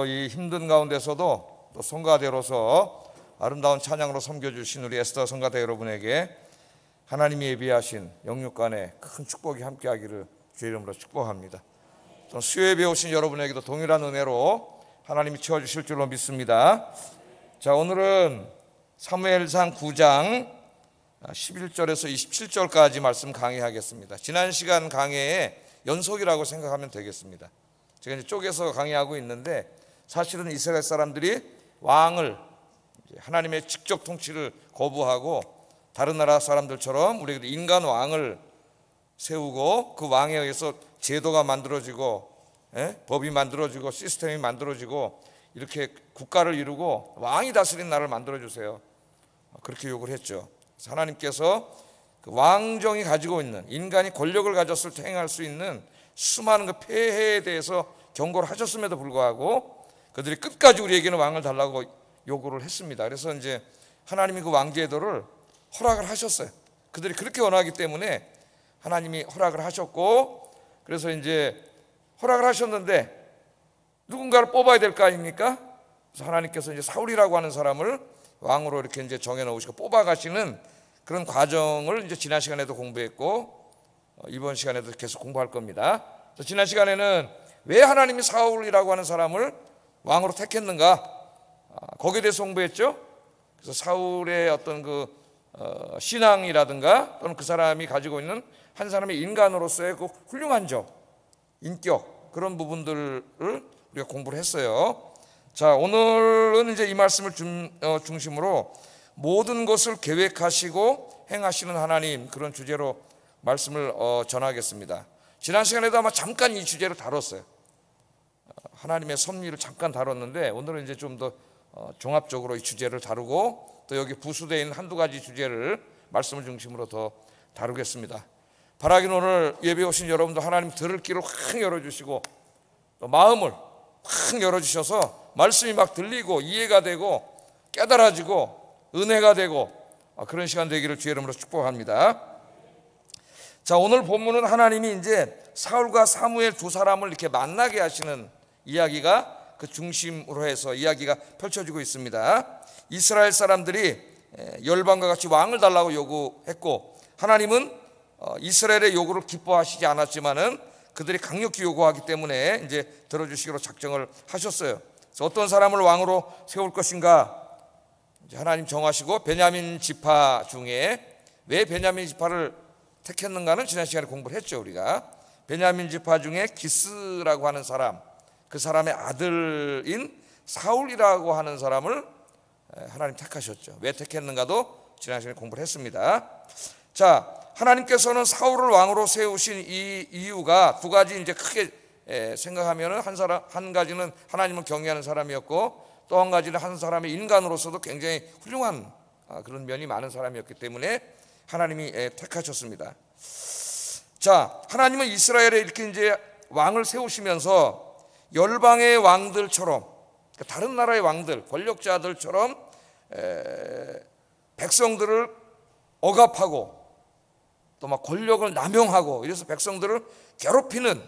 이 힘든 가운데서도 또 성가대로서 아름다운 찬양으로 섬겨주신 우리 에스더 성가대 여러분에게 하나님이 예비하신 영육간의 큰 축복이 함께하기를 주의 이름으로 축복합니다. 또 수요예배 오신 여러분에게도 동일한 은혜로 하나님이 채워주실 줄로 믿습니다. 자, 오늘은 사무엘상 9장 11절에서 27절까지 말씀 강의하겠습니다. 지난 시간 강의의 연속이라고 생각하면 되겠습니다. 제가 이제 쪼개서 강의하고 있는데, 사실은 이스라엘 사람들이 왕을, 하나님의 직접 통치를 거부하고 다른 나라 사람들처럼 우리가 인간 왕을 세우고 그 왕에 의해서 제도가 만들어지고 법이 만들어지고 시스템이 만들어지고 이렇게 국가를 이루고 왕이 다스리는 나라를 만들어주세요, 그렇게 요구를 했죠. 그래서 하나님께서 그 왕정이 가지고 있는, 인간이 권력을 가졌을 때 행할 수 있는 수많은 그 폐해에 대해서 경고를 하셨음에도 불구하고 그들이 끝까지 우리에게는 왕을 달라고 요구를 했습니다. 그래서 이제 하나님이 그 왕제도를 허락을 하셨어요. 그들이 그렇게 원하기 때문에 하나님이 허락을 하셨고, 그래서 이제 허락을 하셨는데 누군가를 뽑아야 될 거 아닙니까? 그래서 하나님께서 이제 사울이라고 하는 사람을 왕으로 이렇게 이제 정해 놓으시고 뽑아 가시는 그런 과정을 이제 지난 시간에도 공부했고 이번 시간에도 계속 공부할 겁니다. 그래서 지난 시간에는 왜 하나님이 사울이라고 하는 사람을 왕으로 택했는가, 거기에 대해서 공부했죠. 그래서 사울의 어떤 그 신앙이라든가 또는 그 사람이 가지고 있는 한 사람의 인간으로서의 그 훌륭한 점, 인격, 그런 부분들을 우리가 공부를 했어요. 자, 오늘은 이제 이 말씀을 중심으로 모든 것을 계획하시고 행하시는 하나님, 그런 주제로 말씀을 전하겠습니다. 지난 시간에도 아마 잠깐 이 주제를 다뤘어요. 하나님의 섭리를 잠깐 다뤘는데 오늘은 이제 좀 더 종합적으로 이 주제를 다루고 또 여기 부수되어 있는 한두 가지 주제를 말씀을 중심으로 더 다루겠습니다. 바라긴 오늘 예배 오신 여러분도 하나님 들을 귀를 확 열어주시고 또 마음을 확 열어주셔서 말씀이 막 들리고 이해가 되고 깨달아지고 은혜가 되고 그런 시간 되기를 주의 이름으로 축복합니다. 자, 오늘 본문은 하나님이 이제 사울과 사무엘 두 사람을 이렇게 만나게 하시는 이야기가 그 중심으로 해서 이야기가 펼쳐지고 있습니다. 이스라엘 사람들이 열방과 같이 왕을 달라고 요구했고, 하나님은 이스라엘의 요구를 기뻐하시지 않았지만은 그들이 강력히 요구하기 때문에 이제 들어주시기로 작정을 하셨어요. 그래서 어떤 사람을 왕으로 세울 것인가 이제 하나님 정하시고, 베냐민 지파 중에 왜 베냐민 지파를 택했는가는 지난 시간에 공부를 했죠. 우리가 베냐민 지파 중에 기스라고 하는 사람, 그 사람의 아들인 사울이라고 하는 사람을 하나님 택하셨죠. 왜 택했는가도 지난 시간에 공부를 했습니다. 자, 하나님께서는 사울을 왕으로 세우신 이 이유가 두 가지 이제 크게 생각하면은 한 가지는 하나님을 경외하는 사람이었고, 또 한 가지는 한 사람의 인간으로서도 굉장히 훌륭한 그런 면이 많은 사람이었기 때문에 하나님이 택하셨습니다. 자, 하나님은 이스라엘에 이렇게 이제 왕을 세우시면서 열방의 왕들처럼, 다른 나라의 왕들, 권력자들처럼 백성들을 억압하고 또 막 권력을 남용하고 이래서 백성들을 괴롭히는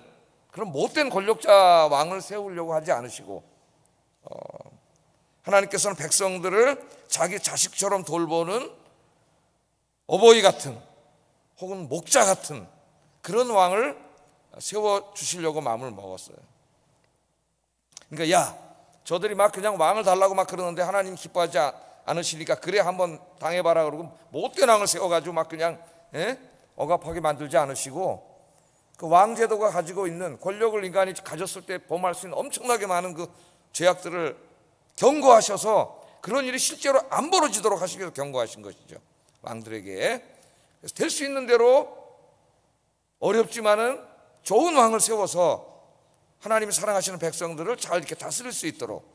그런 못된 권력자 왕을 세우려고 하지 않으시고, 하나님께서는 백성들을 자기 자식처럼 돌보는 어버이 같은 혹은 목자 같은 그런 왕을 세워주시려고 마음을 먹었어요. 그러니까 야, 저들이 막 그냥 왕을 달라고 막 그러는데 하나님 기뻐하지 않으시니까 그래 한번 당해봐라 그러고 못된 왕을 세워가지고 막 그냥 억압하게 만들지 않으시고, 그 왕제도가 가지고 있는 권력을 인간이 가졌을 때 범할 수 있는 엄청나게 많은 그 죄악들을 경고하셔서 그런 일이 실제로 안 벌어지도록 하시기 위해서 경고하신 것이죠, 왕들에게. 그래서 될 수 있는 대로 어렵지만은 좋은 왕을 세워서 하나님이 사랑하시는 백성들을 잘 이렇게 다스릴 수 있도록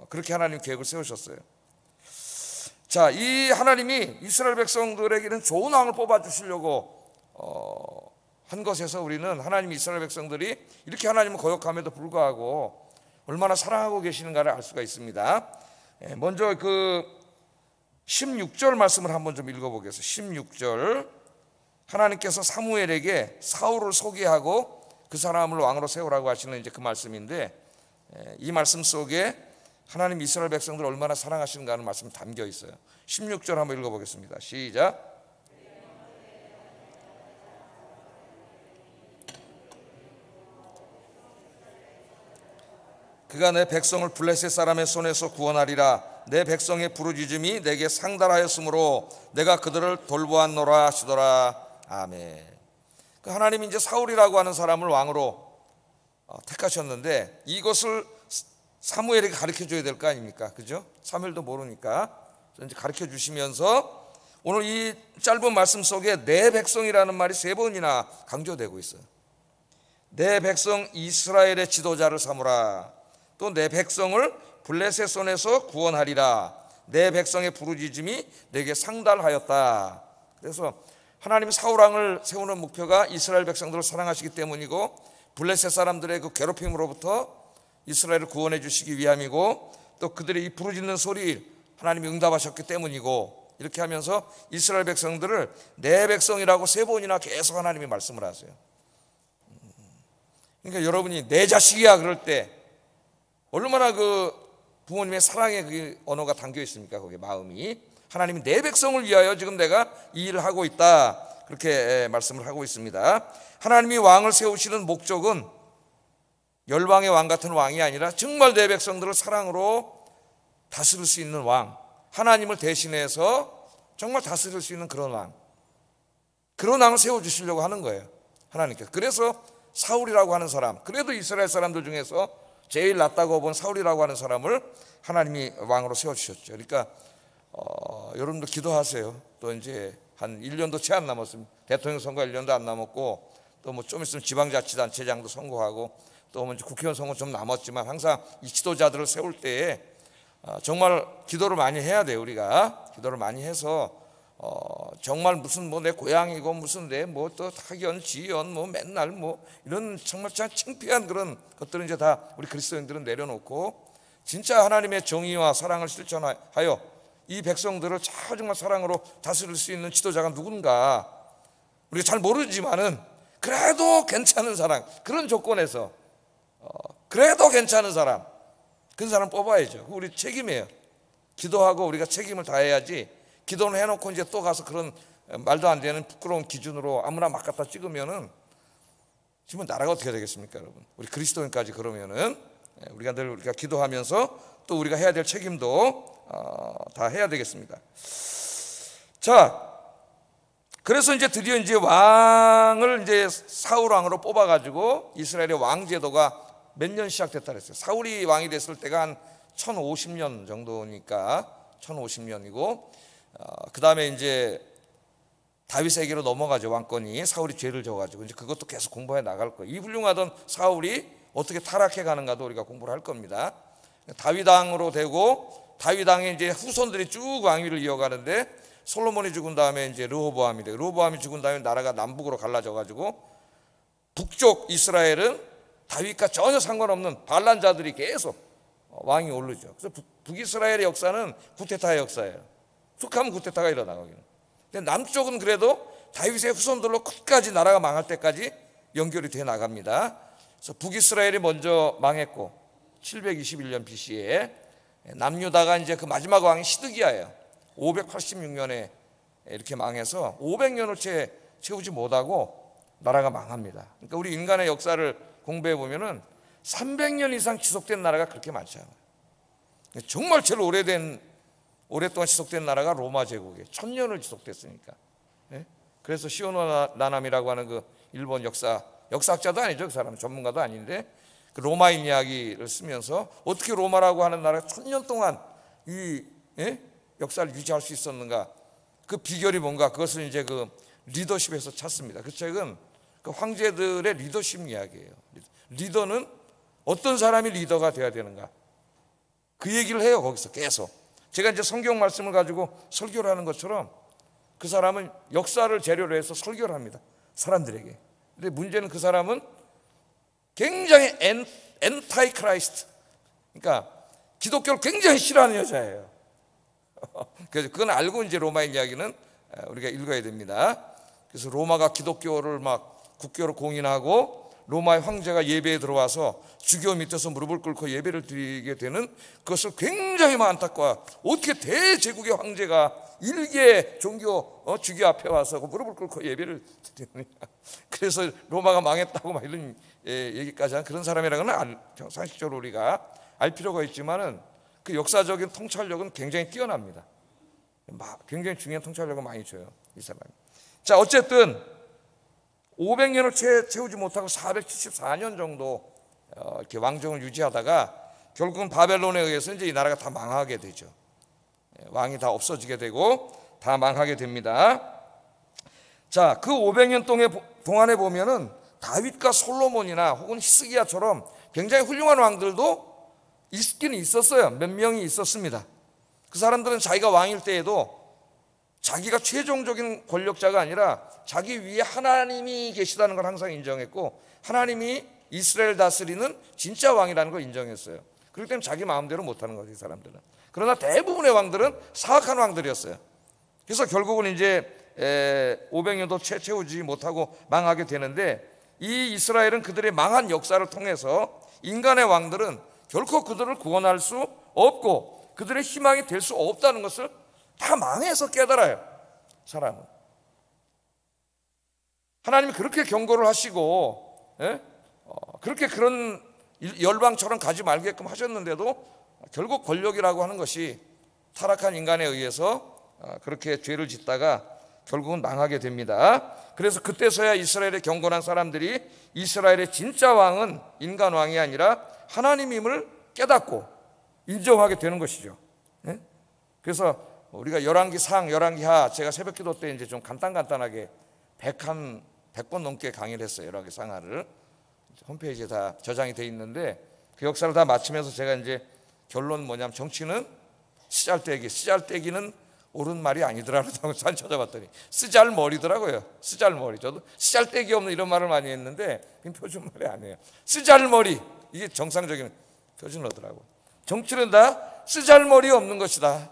그렇게 하나님 계획을 세우셨어요. 자, 이 하나님이 이스라엘 백성들에게는 좋은 왕을 뽑아주시려고 한 것에서 우리는 하나님 이스라엘 백성들이 이렇게 하나님을 거역함에도 불구하고 얼마나 사랑하고 계시는가를 알 수가 있습니다. 먼저 그 16절 말씀을 한번 좀 읽어보겠습니다. 16절, 하나님께서 사무엘에게 사울을 소개하고 그 사람을 왕으로 세우라고 하시는 이제 그 말씀인데, 이 말씀 속에 하나님 이스라엘 백성들을 얼마나 사랑하시는가 하는 말씀이 담겨 있어요. 16절 한번 읽어보겠습니다. 시작. 그가 내 백성을 블레셋 사람의 손에서 구원하리라. 내 백성의 부르짖음이 내게 상달하였으므로 내가 그들을 돌보았노라 하시더라. 아멘. 하나님이 이제 사울이라고 하는 사람을 왕으로 택하셨는데 이것을 사무엘에게 가르쳐 줘야 될 거 아닙니까? 그죠? 사무엘도 모르니까 이제 가르쳐 주시면서 오늘 이 짧은 말씀 속에 내 백성이라는 말이 3번이나 강조되고 있어요. 내 백성 이스라엘의 지도자를 삼으라. 또 내 백성을 블레셋 손에서 구원하리라. 내 백성의 부르짖음이 내게 상달하였다. 그래서 하나님이 사울왕을 세우는 목표가 이스라엘 백성들을 사랑하시기 때문이고 블레셋 사람들의 그 괴롭힘으로부터 이스라엘을 구원해 주시기 위함이고 또 그들의 이 부르짖는 소리 하나님이 응답하셨기 때문이고 이렇게 하면서 이스라엘 백성들을 내 백성이라고 3번이나 계속 하나님이 말씀을 하세요. 그러니까 여러분이 내 자식이야 그럴 때 얼마나 그 부모님의 사랑의 그 언어가 담겨 있습니까? 거기에 마음이. 하나님이 내 백성을 위하여 지금 내가 이 일을 하고 있다. 그렇게 말씀을 하고 있습니다. 하나님이 왕을 세우시는 목적은 열방의 왕 같은 왕이 아니라 정말 내 백성들을 사랑으로 다스릴 수 있는 왕, 하나님을 대신해서 정말 다스릴 수 있는 그런 왕, 그런 왕을 세워주시려고 하는 거예요, 하나님께서. 그래서 사울이라고 하는 사람, 그래도 이스라엘 사람들 중에서 제일 낫다고 본 사울이라고 하는 사람을 하나님이 왕으로 세워주셨죠. 그러니까 여러분도 기도하세요. 또 이제 한 1년도 채 안 남았습니다. 대통령 선거 1년도 안 남았고 또 뭐 좀 있으면 지방자치단체장도 선거하고 또 뭐 국회의원 선거 좀 남았지만 항상 이 지도자들을 세울 때에 정말 기도를 많이 해야 돼요. 우리가 기도를 많이 해서 정말 무슨 뭐 내 고향이고 무슨 내 뭐 또 학연 지연 뭐 맨날 뭐 이런 정말 참 창피한 그런 것들은 이제 다 우리 그리스도인들은 내려놓고 진짜 하나님의 정의와 사랑을 실천하여 이 백성들을 정말 사랑으로 다스릴 수 있는 지도자가 누군가 우리가 잘 모르지만은 그래도 괜찮은 사람, 그런 조건에서 그래도 괜찮은 사람, 그런 사람 뽑아야죠. 우리 책임이에요. 기도하고 우리가 책임을 다해야지. 기도는 해놓고 이제 또 가서 그런 말도 안 되는 부끄러운 기준으로 아무나 막 갖다 찍으면은 지금 나라가 어떻게 되겠습니까, 여러분? 우리 그리스도인까지 그러면은 우리가 늘 우리가 기도하면서 또 우리가 해야 될 책임도 다 해야 되겠습니다. 자, 그래서 이제 드디어 이제 왕을 이제 사울 왕으로 뽑아가지고 이스라엘의 왕 제도가 몇 년 시작됐다 그랬어요. 사울이 왕이 됐을 때가 한 1050년 정도니까 1050년이고 그 다음에 이제 다윗에게로 넘어가죠. 왕권이. 사울이 죄를 져가지고 이제 그것도 계속 공부해 나갈 거예요. 이 훌륭하던 사울이 어떻게 타락해 가는가도 우리가 공부를 할 겁니다. 다윗 왕으로 되고 다윗 왕의 이제 후손들이 쭉 왕위를 이어가는데 솔로몬이 죽은 다음에 이제 르호보암이 돼요. 르호보암이 죽은 다음에 나라가 남북으로 갈라져가지고 북쪽 이스라엘은 다윗과 전혀 상관없는 반란자들이 계속 왕이 오르죠. 그래서 북이스라엘의 역사는 쿠데타의 역사예요. 툭하면 쿠데타가 일어나거든요. 근데 남쪽은 그래도 다윗의 후손들로 끝까지 나라가 망할 때까지 연결이 돼 나갑니다. 그래서 북이스라엘이 먼저 망했고 721년 BC에 남유다가 이제 그 마지막 왕이 시드기야예요. 586년에 이렇게 망해서 500년을 채우지 못하고 나라가 망합니다. 그러니까 우리 인간의 역사를 공부해 보면은 300년 이상 지속된 나라가 그렇게 많지 않아요. 정말 제일 오랫동안 지속된 나라가 로마 제국이에요. 1000년을 지속됐으니까. 그래서 시오노 나나미라고 하는 그 일본 역사학자도 아니죠. 그 사람은 전문가도 아닌데 그 로마인 이야기를 쓰면서 어떻게 로마라고 하는 나라가 1000년 동안 이 역사를 유지할 수 있었는가? 그 비결이 뭔가? 그것을 이제 그 리더십에서 찾습니다. 그 책은 그 황제들의 리더십 이야기예요. 리더는 어떤 사람이 리더가 돼야 되는가? 그 얘기를 해요. 거기서 계속. 제가 이제 성경 말씀을 가지고 설교를 하는 것처럼 그 사람은 역사를 재료로 해서 설교를 합니다. 사람들에게. 근데 문제는 그 사람은 굉장히 엔타이 크라이스트. 그러니까 기독교를 굉장히 싫어하는 여자예요. 그래서 그건 알고 이제 로마인 이야기는 우리가 읽어야 됩니다. 그래서 로마가 기독교를 막 국교로 공인하고 로마의 황제가 예배에 들어와서 주교 밑에서 무릎을 꿇고 예배를 드리게 되는 그것을 굉장히 안타까워. 어떻게 대제국의 황제가 일개 종교 주교 앞에 와서 무릎을 꿇고 예배를 드리느냐. 그래서 로마가 망했다고 막 이런 얘기까지 한 그런 사람이라는 건 상식적으로 우리가 알 필요가 있지만은 그 역사적인 통찰력은 굉장히 뛰어납니다. 굉장히 중요한 통찰력을 많이 줘요, 이 사람이. 자, 어쨌든 500년을 채우지 못하고 474년 정도 이렇게 왕정을 유지하다가 결국은 바벨론에 의해서 이제 이 나라가 다 망하게 되죠. 왕이 다 없어지게 되고 다 망하게 됩니다. 자, 그 500년 동안에 보면은 다윗과 솔로몬이나 혹은 히스기야처럼 굉장히 훌륭한 왕들도 있긴 있었어요. 몇 명이 있었습니다. 그 사람들은 자기가 왕일 때에도 자기가 최종적인 권력자가 아니라 자기 위에 하나님이 계시다는 걸 항상 인정했고, 하나님이 이스라엘 다스리는 진짜 왕이라는 걸 인정했어요. 그렇기 때문에 자기 마음대로 못하는 거죠, 이 사람들은. 그러나 대부분의 왕들은 사악한 왕들이었어요. 그래서 결국은 이제 500년도 채우지 못하고 망하게 되는데, 이 이스라엘은 그들의 망한 역사를 통해서 인간의 왕들은 결코 그들을 구원할 수 없고 그들의 희망이 될 수 없다는 것을 다 망해서 깨달아요, 사람은. 하나님이 그렇게 경고를 하시고 그렇게 그런 열방처럼 가지 말게끔 하셨는데도 결국 권력이라고 하는 것이 타락한 인간에 의해서 그렇게 죄를 짓다가 결국은 망하게 됩니다. 그래서 그때서야 이스라엘의 경건한 사람들이 이스라엘의 진짜 왕은 인간 왕이 아니라 하나님임을 깨닫고 인정하게 되는 것이죠. 그래서 우리가 열왕기상, 열왕기하, 제가 새벽기도 때 이제 좀 간단하게 100번 넘게 강의를 했어요. 열왕기상하를 홈페이지에 다 저장이 돼 있는데, 그 역사를 다 마치면서 제가 이제 결론 뭐냐면, 정치는 쓰잘데기는 옳은 말이 아니더라라고 잘 찾아봤더니 쓰잘머리더라고요. 쓰잘머리. 저도 쓰잘데기 없는 이런 말을 많이 했는데 표준말이 아니에요. 쓰잘머리, 이게 정상적인 표준어더라고. 정치는 다 쓰잘머리 없는 것이다.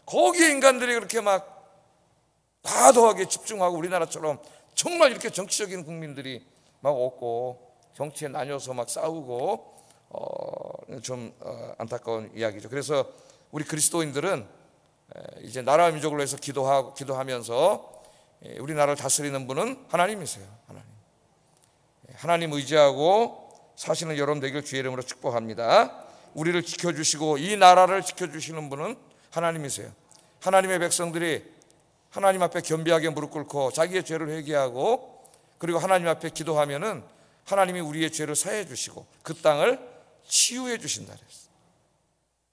거기에 인간들이 그렇게 막 과도하게 집중하고, 우리나라처럼 정말 이렇게 정치적인 국민들이 막 없고 정치에 나뉘어서 막 싸우고 좀 안타까운 이야기죠. 그래서 우리 그리스도인들은 이제 나라와 민족을 위해서 기도하면서 우리나라를 다스리는 분은 하나님이세요. 하나님 의지하고 사시는 여러분 되길 주의 이름으로 축복합니다. 우리를 지켜주시고 이 나라를 지켜주시는 분은 하나님이세요. 하나님의 백성들이 하나님 앞에 겸비하게 무릎 꿇고 자기의 죄를 회개하고 그리고 하나님 앞에 기도하면은 하나님이 우리의 죄를 사해 주시고 그 땅을 치유해 주신다 그랬어요.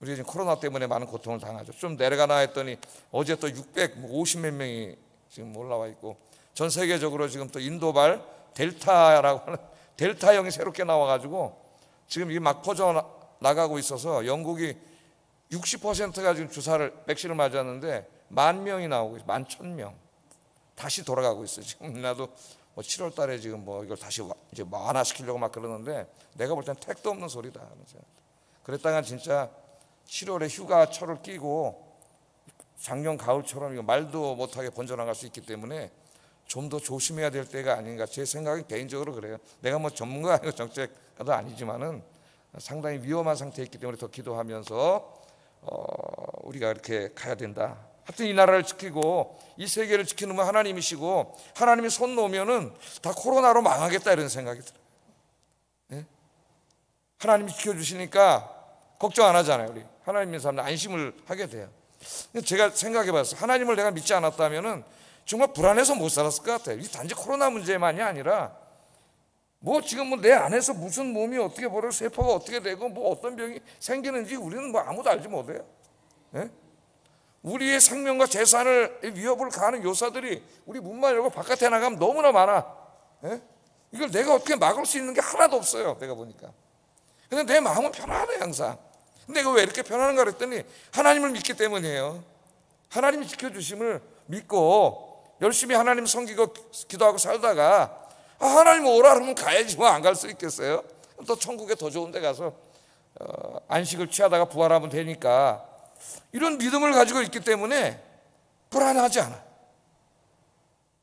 우리가 지금 코로나 때문에 많은 고통을 당하죠. 좀 내려가나 했더니 어제 또 650몇 명이 지금 올라와 있고, 전 세계적으로 지금 또 인도발 델타라고 하는 델타형이 새롭게 나와가지고 지금 이게 막 퍼져 나가고 있어서 영국이 60%가 지금 백신을 맞았는데 10,000명이 나오고 있어요. 11,000명. 다시 돌아가고 있어요. 지금 나도 7월 달에 지금 이걸 다시 이제 완화시키려고 막 그러는데, 내가 볼 땐 택도 없는 소리다. 그랬다가 진짜 7월에 휴가철을 끼고 작년 가을처럼 이거 말도 못하게 번져나갈 수 있기 때문에 좀 더 조심해야 될 때가 아닌가. 제 생각은 개인적으로 그래요. 내가 전문가 아니고 정책가도 아니지만은 상당히 위험한 상태에 있기 때문에 더 기도하면서 우리가 이렇게 가야 된다. 하여튼 이 나라를 지키고 이 세계를 지키는 분 하나님이시고, 하나님이 손 놓으면은 다 코로나로 망하겠다 이런 생각이 들어요. 네? 하나님이 지켜주시니까 걱정 안 하잖아요. 우리 하나님 믿는 사람들 안심을 하게 돼요. 제가 생각해 봤어요. 하나님을 내가 믿지 않았다면은 정말 불안해서 못 살았을 것 같아요. 이 단지 코로나 문제만이 아니라 지금 내 안에서 무슨 몸이 어떻게 벌어, 세포가 어떻게 되고 어떤 병이 생기는지 우리는 아무도 알지 못해요. 네? 우리의 생명과 재산을 위협을 가하는 요사들이 우리 문만 열고 바깥에 나가면 너무나 많아. 네? 이걸 내가 어떻게 막을 수 있는 게 하나도 없어요. 내가 보니까. 근데 내 마음은 편안해 항상. 근데 내가 왜 이렇게 편안한가 그랬더니 하나님을 믿기 때문이에요. 하나님이 지켜주심을 믿고 열심히 하나님 섬기고 기도하고 살다가 하나님 오라 그러면 가야지 안 갈 수 있겠어요? 또 천국에 더 좋은 데 가서 안식을 취하다가 부활하면 되니까, 이런 믿음을 가지고 있기 때문에 불안하지 않아.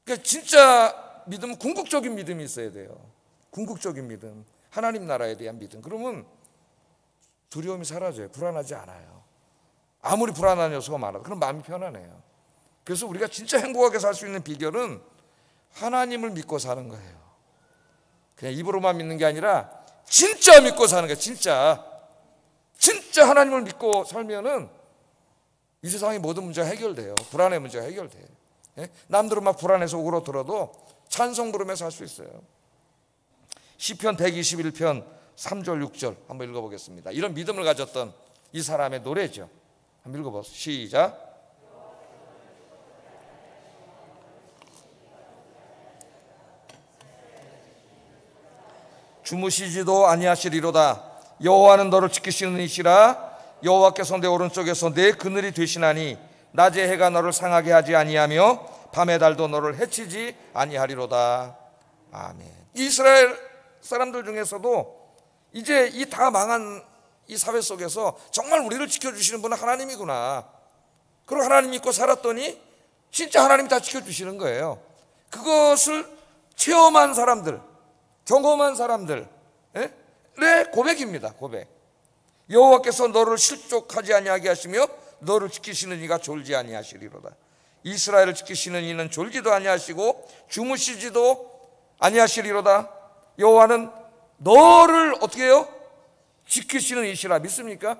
그러니까 진짜 믿음은 궁극적인 믿음이 있어야 돼요. 궁극적인 믿음, 하나님 나라에 대한 믿음. 그러면 두려움이 사라져요. 불안하지 않아요. 아무리 불안한 요소가 많아도 그럼 마음이 편안해요. 그래서 우리가 진짜 행복하게 살 수 있는 비결은 하나님을 믿고 사는 거예요. 그냥 입으로만 믿는 게 아니라 진짜 믿고 사는 거예요. 진짜 하나님을 믿고 살면은 이 세상의 모든 문제가 해결돼요. 불안의 문제가 해결돼요. 남들은 막 불안해서 오그러들어도 찬송 부르면서 살 수 있어요. 시편 121편 3절 6절 한번 읽어보겠습니다. 이런 믿음을 가졌던 이 사람의 노래죠. 한번 읽어보세요. 시작. 주무시지도 아니하시리로다. 여호와는 너를 지키시는 이시라. 여호와께서 내 오른쪽에서 내 그늘이 되시나니 낮에 해가 너를 상하게 하지 아니하며 밤의 달도 너를 해치지 아니하리로다. 아멘. 이스라엘 사람들 중에서도 이제 이 다 망한 이 사회 속에서 정말 우리를 지켜주시는 분은 하나님이구나. 그리고 하나님 믿고 살았더니 진짜 하나님이 다 지켜주시는 거예요. 그것을 체험한 사람들, 경험한 사람들의 고백입니다. 고백. 여호와께서 너를 실족하지 아니하게 하시며 너를 지키시는 이가 졸지 아니하시리로다. 이스라엘을 지키시는 이는 졸지도 아니하시고 주무시지도 아니하시리로다. 여호와는 너를 어떻게 해요? 지키시는 이시라. 믿습니까?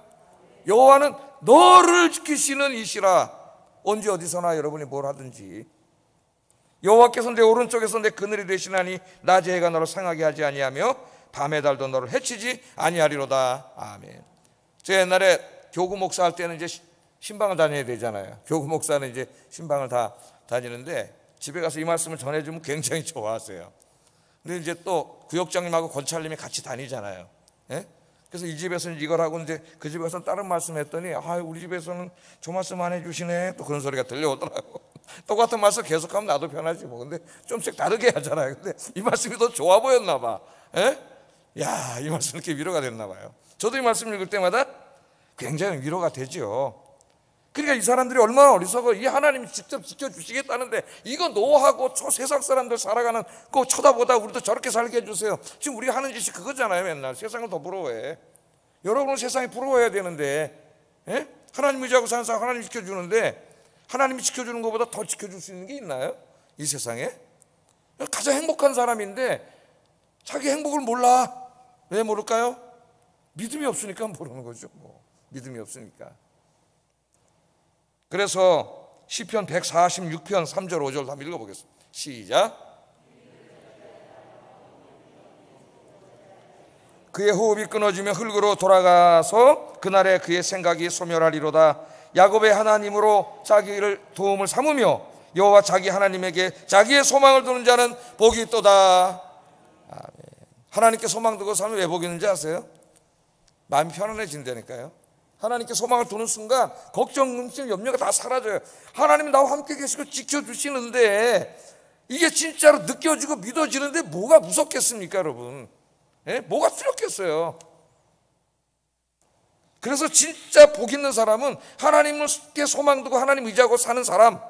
여호와는 너를 지키시는 이시라. 언제 어디서나 여러분이 뭘 하든지 여호와께서 내 오른쪽에서 내 그늘이 되시나니 낮의 해가 너를 상하게 하지 아니하며 밤의 달도 너를 해치지 아니하리로다. 아멘. 제가 옛날에 교구 목사 할 때는 이제 신방을 다녀야 되잖아요. 교구 목사는 이제 신방을 다 다니는데 집에 가서 이 말씀을 전해주면 굉장히 좋아하세요. 근데 이제 또 구역장님하고 권찰님이 같이 다니잖아요. 예? 그래서 이 집에서는 이걸 하고 이제 그 집에서는 다른 말씀 했더니 우리 집에서는 저 말씀 안 해주시네. 또 그런 소리가 들려오더라고. 똑같은 말씀 계속하면 나도 편하지 뭐. 근데 좀씩 다르게 하잖아요. 근데 이 말씀이 더 좋아 보였나 봐. 예? 야, 이 말씀 이렇게 위로가 됐나 봐요. 저도 이 말씀 읽을 때마다 굉장히 위로가 되죠. 그러니까 이 사람들이 얼마나 어리석어. 이 하나님이 직접 지켜주시겠다는데 이거 노하고 세상 사람들 살아가는 거 쳐다보다 우리도 저렇게 살게 해주세요. 지금 우리가 하는 짓이 그거잖아요. 맨날 세상을 더 부러워해. 여러분은 세상이 부러워야 되는데, 예? 하나님 의지하고 사는 사람 하나님 지켜주는데 하나님이 지켜주는 것보다 더 지켜줄 수 있는 게 있나요? 이 세상에? 가장 행복한 사람인데 자기 행복을 몰라. 왜 모를까요? 믿음이 없으니까 모르는 거죠. 믿음이 없으니까. 그래서 시편 146편 3절 5절 한번 읽어보겠습니다. 시작. 그의 호흡이 끊어지며 흙으로 돌아가서 그날에 그의 생각이 소멸하리로다. 야곱의 하나님으로 자기를 도움을 삼으며 여호와 자기 하나님에게 자기의 소망을 두는 자는 복이 있도다. 아멘. 하나님께 소망 두고 살면 왜 복이 있는지 아세요? 마음이 편안해진다니까요. 하나님께 소망을 두는 순간 걱정, 근심, 염려가 다 사라져요. 하나님이 나와 함께 계시고 지켜주시는데 이게 진짜로 느껴지고 믿어지는데 뭐가 무섭겠습니까, 여러분? 예? 뭐가 두렵겠어요? 그래서 진짜 복 있는 사람은 하나님께 소망 두고 하나님 의지하고 사는 사람,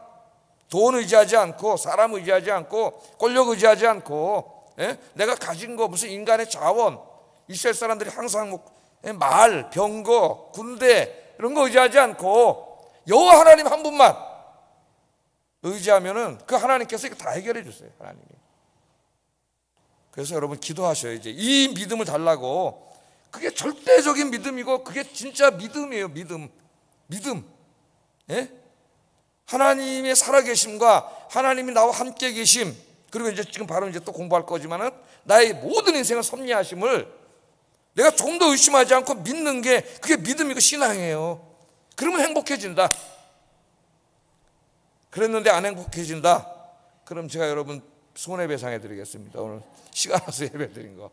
돈 의지하지 않고 사람 의지하지 않고 권력 의지하지 않고, 예? 내가 가진 거 무슨 인간의 자원, 이스라엘 사람들이 항상 말, 병거, 군대 이런 거 의지하지 않고 여호와 하나님 한 분만 의지하면은 그 하나님께서 이거 다 해결해 주세요. 하나님이. 그래서 여러분 기도하셔요. 이제 이 믿음을 달라고. 그게 절대적인 믿음이고 그게 진짜 믿음이에요. 믿음. 예? 하나님의 살아계심과 하나님이 나와 함께 계심, 그리고 이제 지금 바로 이제 또 공부할 거지만은 나의 모든 인생을 섭리하심을 내가 좀 더 의심하지 않고 믿는 게 그게 믿음이고 신앙이에요. 그러면 행복해진다. 그랬는데 안 행복해진다. 그럼 제가 여러분 손해배상해 드리겠습니다. 오늘 시간 나서 예배 드린 거.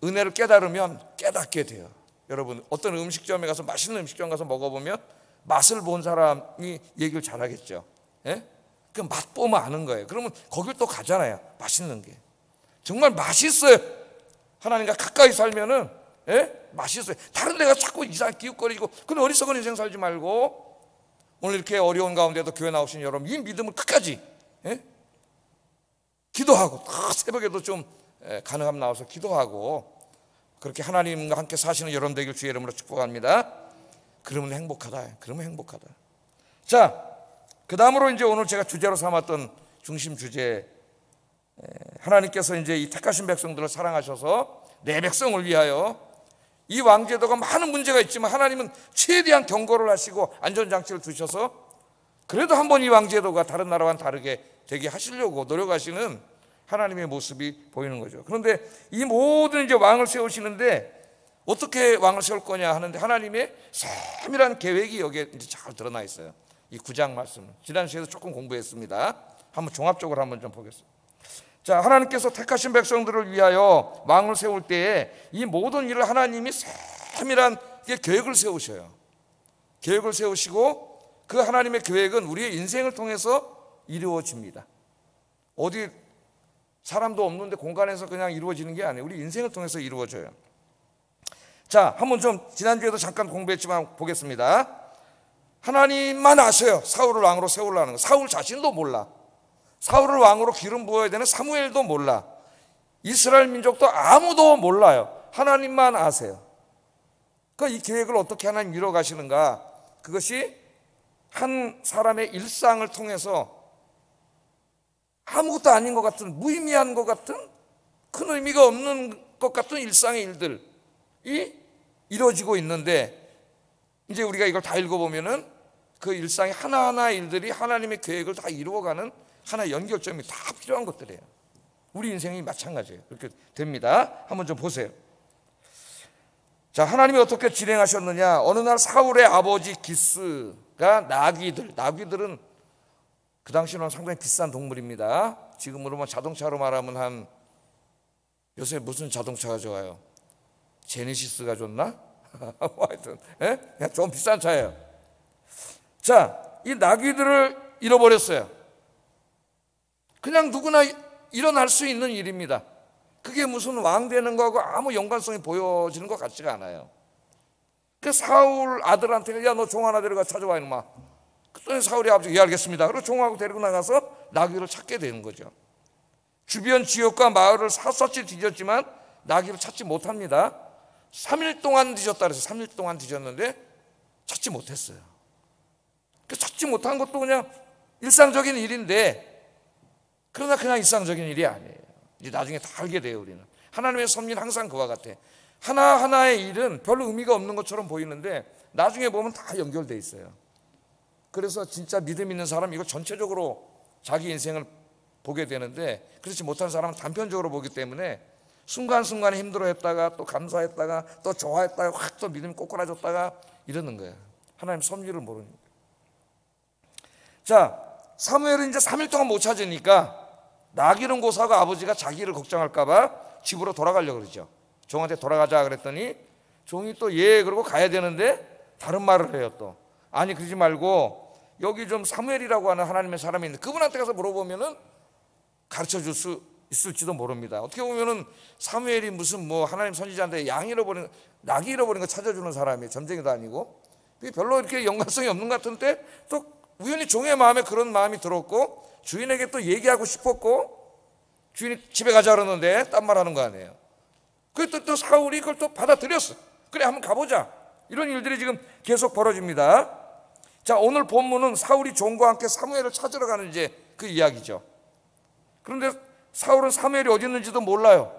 은혜를 깨달으면 깨닫게 돼요. 여러분 어떤 음식점에 가서 맛있는 음식점 가서 먹어보면 맛을 본 사람이 얘기를 잘하겠죠. 예? 그 맛 보면 아는 거예요. 그러면 거길 또 가잖아요. 맛있는 게 정말 맛있어요. 하나님과 가까이 살면은, 예? 맛있어요. 다른 데가 자꾸 이상하게 기웃거리고 그런 어리석은 인생 살지 말고 오늘 이렇게 어려운 가운데도 교회 나오신 여러분 이 믿음을 끝까지, 예? 기도하고 새벽에도 좀 가능하면 나와서 기도하고 그렇게 하나님과 함께 사시는 여러분 되길 주의 이름으로 축복합니다. 그러면 행복하다. 그러면 행복하다. 자, 그 다음으로 이제 오늘 제가 주제로 삼았던 중심 주제, 하나님께서 이제 이 택하신 백성들을 사랑하셔서 내 백성을 위하여 이 왕제도가 많은 문제가 있지만 하나님은 최대한 경고를 하시고 안전장치를 두셔서 그래도 한번 이 왕제도가 다른 나라와는 다르게 되게 하시려고 노력하시는 하나님의 모습이 보이는 거죠. 그런데 이 모든 이제 왕을 세우시는데 어떻게 왕을 세울 거냐 하는데 하나님의 세밀한 계획이 여기에 이제 잘 드러나 있어요. 이 9장 말씀 지난 시간에도 조금 공부했습니다. 한번 종합적으로 한번 좀 보겠습니다. 자, 하나님께서 택하신 백성들을 위하여 왕을 세울 때에 이 모든 일을 하나님이 세밀한 계획을 세우셔요. 계획을 세우시고 그 하나님의 계획은 우리의 인생을 통해서 이루어집니다. 어디 사람도 없는데 공간에서 그냥 이루어지는 게 아니에요. 우리 인생을 통해서 이루어져요. 자, 한번 좀 지난주에도 잠깐 공부했지만 보겠습니다. 하나님만 아세요. 사울을 왕으로 세우려는 거. 사울 자신도 몰라. 사울을 왕으로 기름 부어야 되는 사무엘도 몰라. 이스라엘 민족도 아무도 몰라요. 하나님만 아세요. 그러니까 이 계획을 어떻게 하나님 이뤄가시는가? 그것이 한 사람의 일상을 통해서 아무것도 아닌 것 같은, 무의미한 것 같은, 큰 의미가 없는 것 같은 일상의 일들이 이루어지고 있는데 이제 우리가 이걸 다 읽어보면은 그 일상의 하나하나의 일들이 하나님의 계획을 다 이루어가는 하나의 연결점이 다 필요한 것들이에요. 우리 인생이 마찬가지예요. 그렇게 됩니다. 한번 좀 보세요. 자, 하나님이 어떻게 진행하셨느냐? 어느 날 사울의 아버지 기스가 나귀들은 그 당시로는 상당히 비싼 동물입니다. 지금으로 뭐 자동차로 말하면 한 요새 무슨 자동차가 좋아요? 제네시스가 좋나? 하여튼 그냥 좀 비싼 차예요. 자, 이 나귀들을 잃어버렸어요. 그냥 누구나 일어날 수 있는 일입니다. 그게 무슨 왕 되는 거하고 아무 연관성이 보여지는 것 같지가 않아요. 그 사울 아들한테 야, 너 종 하나 데려가 찾아와 이놈아. 그랬더니 사울의 아버지가 예 알겠습니다. 그리고 종하고 데리고 나가서 나귀를 찾게 되는 거죠. 주변 지역과 마을을 샅샅이 뒤졌지만 나귀를 찾지 못합니다. 3일 동안 뒤졌다 그래서 3일 동안 뒤졌는데 찾지 못했어요. 그 찾지 못한 것도 그냥 일상적인 일인데 그러나 그냥 일상적인 일이 아니에요. 이제 나중에 다 알게 돼요. 우리는 하나님의 섭리는 항상 그와 같아. 하나하나의 일은 별로 의미가 없는 것처럼 보이는데 나중에 보면 다 연결돼 있어요. 그래서 진짜 믿음 있는 사람은 이걸 전체적으로 자기 인생을 보게 되는데 그렇지 못한 사람은 단편적으로 보기 때문에 순간순간에 힘들어했다가 또 감사했다가 또 좋아했다가 확 또 믿음이 꼬꾸라졌다가 이러는 거예요. 하나님 섭리를 모르는 거예요. 자, 사무엘은 이제 3일 동안 못 찾으니까 나귀는 고사하고 아버지가 자기를 걱정할까 봐 집으로 돌아가려고 그러죠. 종한테 돌아가자 그랬더니 종이 또 예 그러고 가야 되는데 다른 말을 해요. 또 아니 그러지 말고 여기 좀 사무엘이라고 하는 하나님의 사람이 있는데 그분한테 가서 물어보면은 가르쳐 줄 수 있을지도 모릅니다. 어떻게 보면은 사무엘이 무슨 뭐 하나님 선지자인데 양 잃어버린 나귀 잃어버린 거 찾아주는 사람이 점쟁이도 아니고 별로 이렇게 연관성이 없는 것 같은데 또 우연히 종의 마음에 그런 마음이 들었고 주인에게 또 얘기하고 싶었고 주인이 집에 가자 그러는데 딴 말 하는 거 아니에요. 그랬더니 또 사울이 그걸 또 받아들였어. 그래 한번 가보자. 이런 일들이 지금 계속 벌어집니다. 자, 오늘 본문은 사울이 종과 함께 사무엘을 찾으러 가는 이제 그 이야기죠. 그런데 사울은 사무엘이 어디 있는지도 몰라요.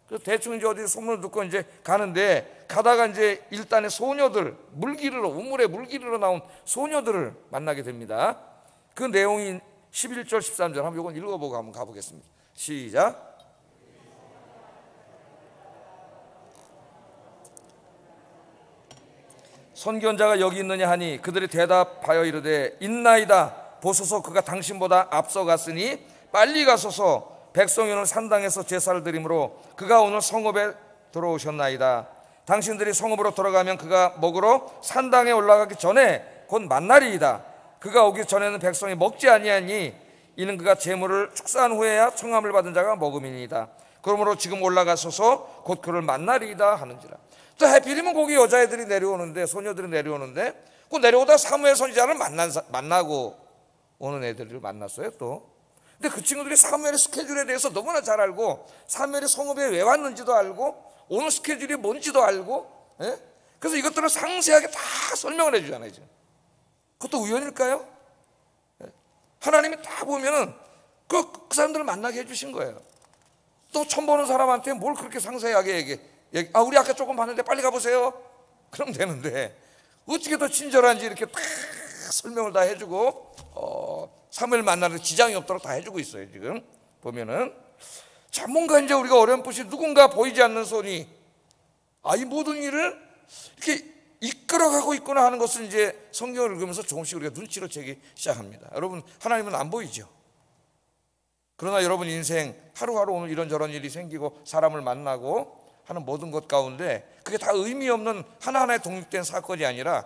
그래서 대충 이제 어디 소문을 듣고 이제 가는데 가다가 이제 일단의 소녀들 우물에 물 기르러 나온 소녀들을 만나게 됩니다. 그 내용이 11절 13절 한번 이건 읽어보고 한번 가보겠습니다. 시작. 선견자가 여기 있느냐 하니 그들이 대답하여 이르되 있나이다. 보소서 그가 당신보다 앞서갔으니 빨리 가소서. 백성이 오늘 산당에서 제사를 드리므로 그가 오늘 성읍에 들어오셨나이다. 당신들이 성읍으로 돌아가면 그가 먹으러 산당에 올라가기 전에 곧 만날이이다. 그가 오기 전에는 백성이 먹지 아니하니 이는 그가 제물을 축사한 후에야 청함을 받은 자가 먹음이니이다. 그러므로 지금 올라가소서 곧 그를 만날이이다 하는지라. 또 해필이면 거기 여자애들이 내려오는데 소녀들이 내려오는데 그 내려오다 사무엘 선지자를 만나고 오는 애들을 만났어요. 또 근데 그 친구들이 사무엘의 스케줄에 대해서 너무나 잘 알고, 사무엘이 성읍에 왜 왔는지도 알고, 오늘 스케줄이 뭔지도 알고, 예? 그래서 이것들을 상세하게 다 설명을 해주잖아요. 지금. 그것도 우연일까요? 예? 하나님이 다 보면은 그 사람들을 만나게 해주신 거예요. 또 처음 보는 사람한테 뭘 그렇게 상세하게 얘기해. 우리 아까 조금 봤는데 빨리 가보세요. 그럼 되는데 어떻게 더 친절한지 이렇게 다 설명을 다 해주고, 사무엘 만나는 지장이 없도록 다 해주고 있어요. 지금 보면은. 자, 뭔가 이제 우리가 어렴풋이 누군가 보이지 않는 손이 이 모든 일을 이렇게 이끌어가고 있구나 하는 것을 이제 성경을 읽으면서 조금씩 우리가 눈치로 채기 시작합니다. 여러분, 하나님은 안 보이죠. 그러나 여러분 인생 하루하루 오늘 이런저런 일이 생기고 사람을 만나고 하는 모든 것 가운데 그게 다 의미 없는 하나하나의 독립된 사건이 아니라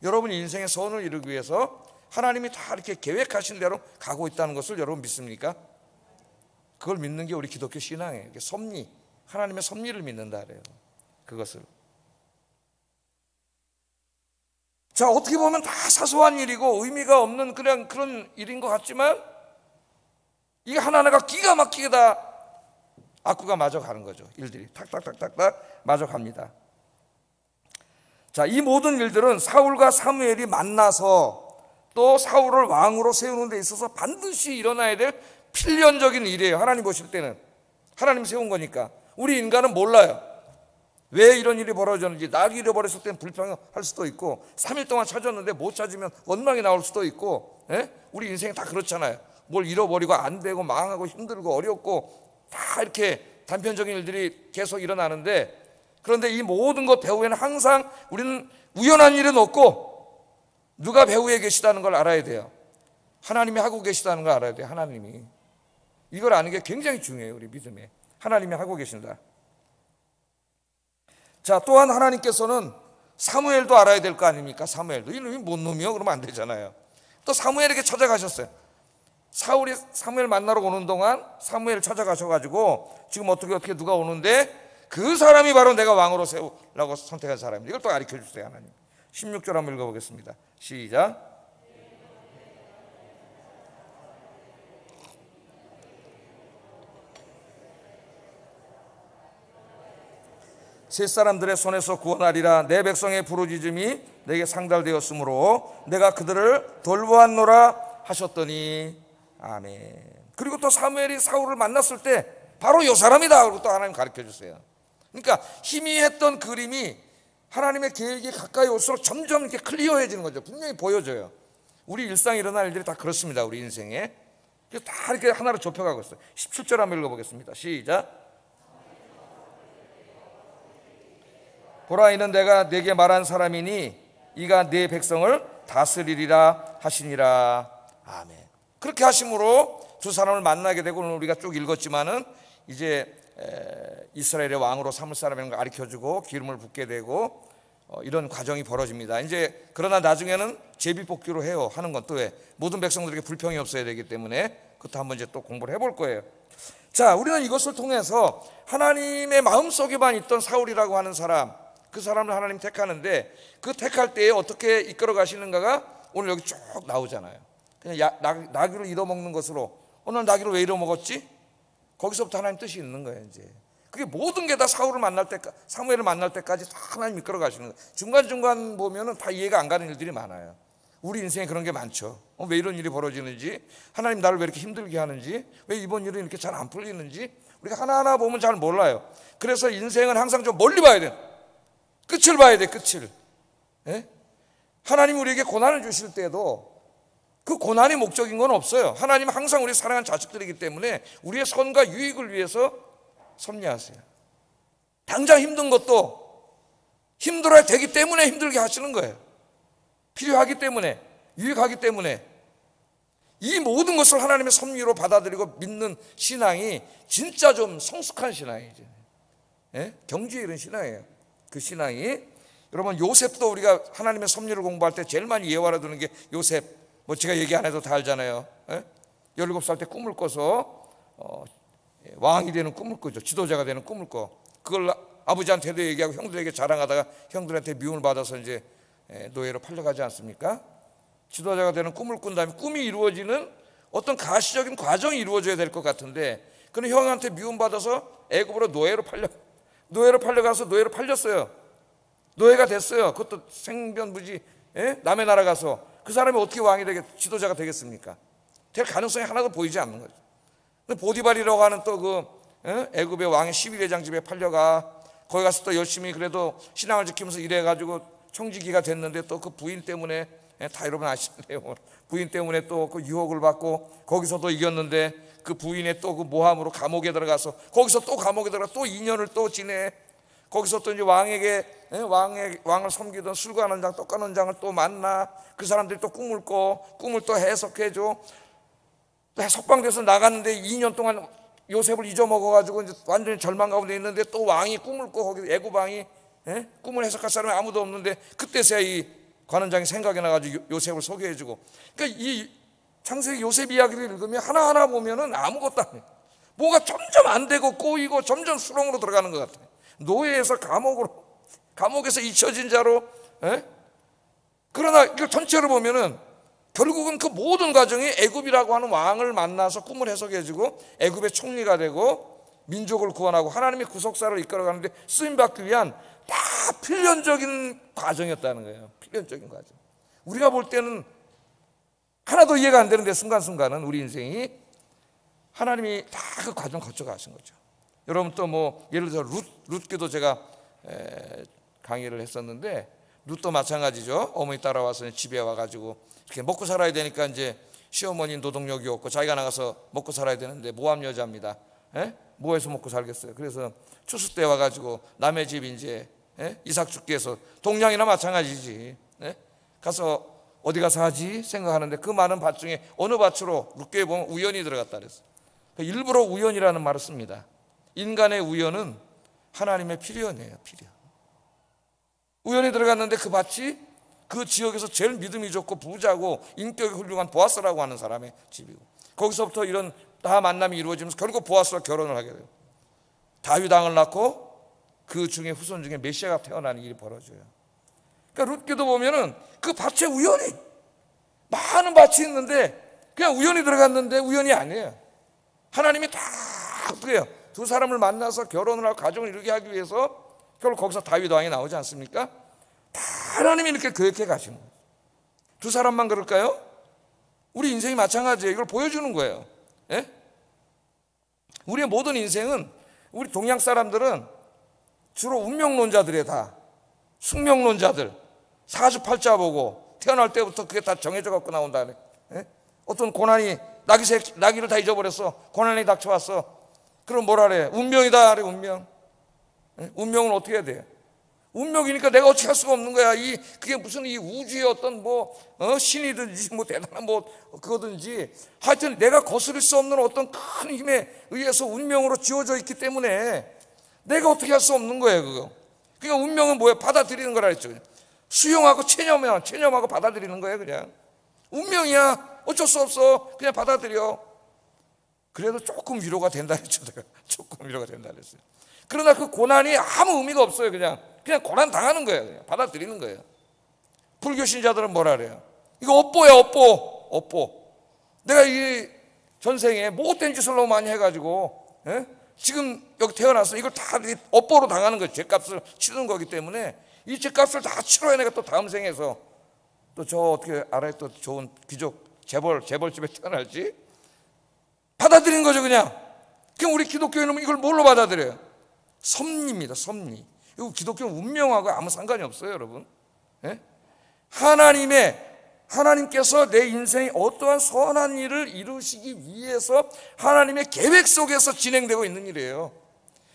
여러분 인생의 선을 이루기 위해서 하나님이 다 이렇게 계획하신 대로 가고 있다는 것을 여러분 믿습니까? 그걸 믿는 게 우리 기독교 신앙이에요. 섭리, 하나님의 섭리를 믿는다 그래요. 그것을. 자, 어떻게 보면 다 사소한 일이고 의미가 없는 그냥 그런 일인 것 같지만 이게 하나하나가 기가 막히게 다 악구가 맞아 가는 거죠. 일들이 탁탁탁탁탁 맞아 갑니다. 자, 이 모든 일들은 사울과 사무엘이 만나서 또 사울을 왕으로 세우는 데 있어서 반드시 일어나야 될 필연적인 일이에요. 하나님 보실 때는. 하나님 세운 거니까. 우리 인간은 몰라요. 왜 이런 일이 벌어졌는지. 나를 잃어버렸을 때는 불평할 수도 있고 3일 동안 찾았는데 못 찾으면 원망이 나올 수도 있고, 예? 우리 인생이 다 그렇잖아요. 뭘 잃어버리고 안 되고 망하고 힘들고 어렵고 다 이렇게 단편적인 일들이 계속 일어나는데, 그런데 이 모든 것 배후에는 항상 우리는 우연한 일은 없고 누가 배후에 계시다는 걸 알아야 돼요. 하나님이 하고 계시다는 걸 알아야 돼요. 하나님이. 이걸 아는 게 굉장히 중요해요. 우리 믿음에. 하나님이 하고 계신다. 자, 또한 하나님께서는 사무엘도 알아야 될 거 아닙니까? 사무엘도. 이놈이 뭔 놈이요? 그러면 안 되잖아요. 또 사무엘에게 찾아가셨어요. 사울이 사무엘 만나러 오는 동안 사무엘 찾아가셔가지고 지금 어떻게 누가 오는데 그 사람이 바로 내가 왕으로 세우라고 선택한 사람입니다. 이걸 또 가르쳐 주세요. 하나님. 16절 한번 읽어보겠습니다. 시작. 세 사람들의 손에서 구원하리라. 내 백성의 부르짖음이 내게 상달되었으므로 내가 그들을 돌보았노라 하셨더니 아멘. 그리고 또 사무엘이 사울을 만났을 때 바로 이 사람이다. 그리고 또 하나님 가르쳐 주세요. 그러니까 희미했던 그림이 하나님의 계획이 가까이 올수록 점점 이렇게 클리어해지는 거죠. 분명히 보여져요. 우리 일상에 일어날 일들이 다 그렇습니다. 우리 인생에. 다 이렇게 하나로 좁혀가고 있어요. 17절 한번 읽어보겠습니다. 시작. 보라, 이는 내가 네게 말한 사람이니 이가 네 백성을 다스리리라 하시니라. 아멘. 그렇게 하심으로 두 사람을 만나게 되고, 오늘 우리가 쭉 읽었지만은 이제 이스라엘의 왕으로 삼을 사람이라는 걸 가르쳐주고 기름을 붓게 되고 이런 과정이 벌어집니다. 이제 그러나 나중에는 제비뽑기로 해요. 하는 건 또 왜? 모든 백성들에게 불평이 없어야 되기 때문에 그것도 한번 이제 또 공부를 해볼 거예요. 자, 우리는 이것을 통해서 하나님의 마음속에만 있던 사울이라고 하는 사람, 그 사람을 하나님 택하는데 그 택할 때에 어떻게 이끌어 가시는가가 오늘 여기 쭉 나오잖아요. 그냥 나귀를 잃어먹는 것으로, 오늘 나귀를 왜 잃어먹었지? 거기서부터 하나님 뜻이 있는 거예요. 이제 그게 모든 게 다 사울을 만날 때, 사무엘을 만날 때까지 다 하나님 이끌어 가시는 거예요. 중간중간 보면은 다 이해가 안 가는 일들이 많아요. 우리 인생에 그런 게 많죠. 왜 이런 일이 벌어지는지, 하나님 나를 왜 이렇게 힘들게 하는지, 왜 이번 일은 이렇게 잘 안 풀리는지 우리가 하나하나 보면 잘 몰라요. 그래서 인생은 항상 좀 멀리 봐야 돼. 끝을 봐야 돼. 끝을. 예? 하나님 우리에게 고난을 주실 때도 그 고난이 목적인 건 없어요. 하나님은 항상 우리 사랑하는 자식들이기 때문에 우리의 선과 유익을 위해서 섭리하세요. 당장 힘든 것도 힘들어야 되기 때문에 힘들게 하시는 거예요. 필요하기 때문에, 유익하기 때문에. 이 모든 것을 하나님의 섭리로 받아들이고 믿는 신앙이 진짜 좀 성숙한 신앙이죠. 예? 경주에 이런 신앙이에요. 그 신앙이. 여러분, 요셉도 우리가 하나님의 섭리를 공부할 때 제일 많이 예화로 드는 게 요셉. 뭐 제가 얘기 안 해도 다 알잖아요. 17살 때 꿈을 꿔서 왕이 되는 꿈을 꾸죠. 지도자가 되는 꿈을 꿔. 그걸 아버지한테도 얘기하고 형들에게 자랑하다가 형들한테 미움을 받아서 이제 노예로 팔려가지 않습니까? 지도자가 되는 꿈을 꾼 다음에 꿈이 이루어지는 어떤 가시적인 과정이 이루어져야 될 것 같은데, 그는 형한테 미움받아서 애굽으로 노예로 팔려가서 노예로 팔렸어요. 노예가 됐어요. 그것도 생변부지. 남의 나라 가서 그 사람이 어떻게 왕이 지도자가 되겠습니까? 될 가능성이 하나도 보이지 않는 거죠. 근데 보디발이라고 하는 또 그 애굽의 왕의 12대장 집에 팔려가 거기 가서 또 열심히 그래도 신앙을 지키면서 일해가지고 청지기가 됐는데 또 그 부인 때문에, 다 여러분 아시네요. 부인 때문에 또 그 유혹을 받고 거기서도 이겼는데 그 부인의 또 그 모함으로 감옥에 들어가서 거기서 또 감옥에 들어가 또 2년을 또 지내. 거기서 또 이제 왕을 섬기던 술관원 장, 떡관원 장을 또 만나. 그 사람들이 또 꿈을 또 해석해줘. 석방돼서 나갔는데 2년 동안 요셉을 잊어먹어가지고 이제 완전히 절망 가운데 있는데 또 왕이 꿈을 꿔. 거기 애굽 왕이 꿈을 해석할 사람이 아무도 없는데 그때서야 이 관원장이 생각이 나가지고 요셉을 소개해주고. 그러니까 이 창세기 요셉 이야기를 읽으면 하나하나 보면은 아무것도 아니에요. 뭐가 점점 안 되고 꼬이고 점점 수렁으로 들어가는 것 같아요. 노예에서 감옥에서 잊혀진 자로. 그러나 이걸 전체로 보면은 결국은 그 모든 과정이 애굽이라고 하는 왕을 만나서 꿈을 해석해주고 애굽의 총리가 되고 민족을 구원하고 하나님의 구속사를 이끌어가는데 쓰임받기 위한 다 필연적인 과정이었다는 거예요. 필연적인 과정. 우리가 볼 때는 하나도 이해가 안 되는데 순간순간은 우리 인생이 하나님이 다 그 과정 거쳐가신 거죠. 여러분 또 뭐 예를 들어 룻기도 제가 강의를 했었는데 룻도 마찬가지죠. 어머니 따라와서 집에 와가지고 이렇게 먹고 살아야 되니까 이제 시어머니 노동력이 없고 자기가 나가서 먹고 살아야 되는데 모함 여자입니다. 뭐해서 먹고 살겠어요. 그래서 추수 때 와가지고 남의 집 이제 이삭 죽기 위해서 동양이나 마찬가지지. 가서 어디 가서 하지 생각하는데 그 많은 밭 중에 어느 밭으로 룻기에 보면 우연히 들어갔다 그랬어요. 일부러 우연이라는 말을 씁니다. 인간의 우연은 하나님의 필연이에요. 필연. 우연히 들어갔는데 그 밭이 그 지역에서 제일 믿음이 좋고 부자고 인격이 훌륭한 보아스라고 하는 사람의 집이고 거기서부터 이런 다 만남이 이루어지면서 결국 보아스와 결혼을 하게 돼요. 다윗 왕을 낳고 그 중에 후손 중에 메시아가 태어나는 일이 벌어져요. 그러니까 룻기도 보면은 그 밭에 우연히 많은 밭이 있는데 그냥 우연히 들어갔는데 우연이 아니에요. 하나님이 다 어떻게 해요? 두 사람을 만나서 결혼을 하고 가정을 이루게 하기 위해서 결국 거기서 다윗 왕이 나오지 않습니까? 다 하나님이 이렇게 계획해 가시는 거예요. 두 사람만 그럴까요? 우리 인생이 마찬가지예요. 이걸 보여주는 거예요. 우리의 모든 인생은 우리 동양 사람들은 주로 운명론자들이에요. 다 숙명론자들. 사주팔자 보고 태어날 때부터 그게 다 정해져 갖고 나온다. 어떤 고난이 나기를 다 잊어버렸어. 고난이 닥쳐왔어. 그럼 뭐라 그래? 운명이다 그래. 운명. 운명은 어떻게 해야 돼? 운명이니까 내가 어떻게 할 수가 없는 거야. 그게 무슨 이 우주의 어떤 신이든지 대단한 그거든지 하여튼 내가 거스를 수 없는 어떤 큰 힘에 의해서 운명으로 지어져 있기 때문에 내가 어떻게 할 수 없는 거예요. 그거. 그러니까 운명은 뭐예요? 받아들이는 거라 했죠. 수용하고 체념하고 받아들이는 거예요. 그냥 운명이야. 어쩔 수 없어. 그냥 받아들여. 그래도 조금 위로가 된다 했죠. 내가 조금 위로가 된다 그랬어요. 그러나 그 고난이 아무 의미가 없어요. 그냥 고난 당하는 거예요. 그냥 받아들이는 거예요. 불교 신자들은 뭐라 그래요? 이거 업보야, 업보. 내가 이 전생에 못된 짓을 너무 많이 해가지고 지금 여기 태어나서 이걸 다 업보로 당하는 거예요. 죄값을 치르는 거기 때문에 이 죄값을 다 치러야 내가 또 다음 생에서 또 저 어떻게 알아야 또 좋은 귀족 재벌집에 태어날지 받아들이는 거죠. 그냥 우리 기독교인은 이걸 뭘로 받아들여요? 섭리입니다. 섭리. 이거 기독교는 운명하고 아무 상관이 없어요. 여러분. 하나님께서 내 인생에 어떠한 선한 일을 이루시기 위해서 하나님의 계획 속에서 진행되고 있는 일이에요.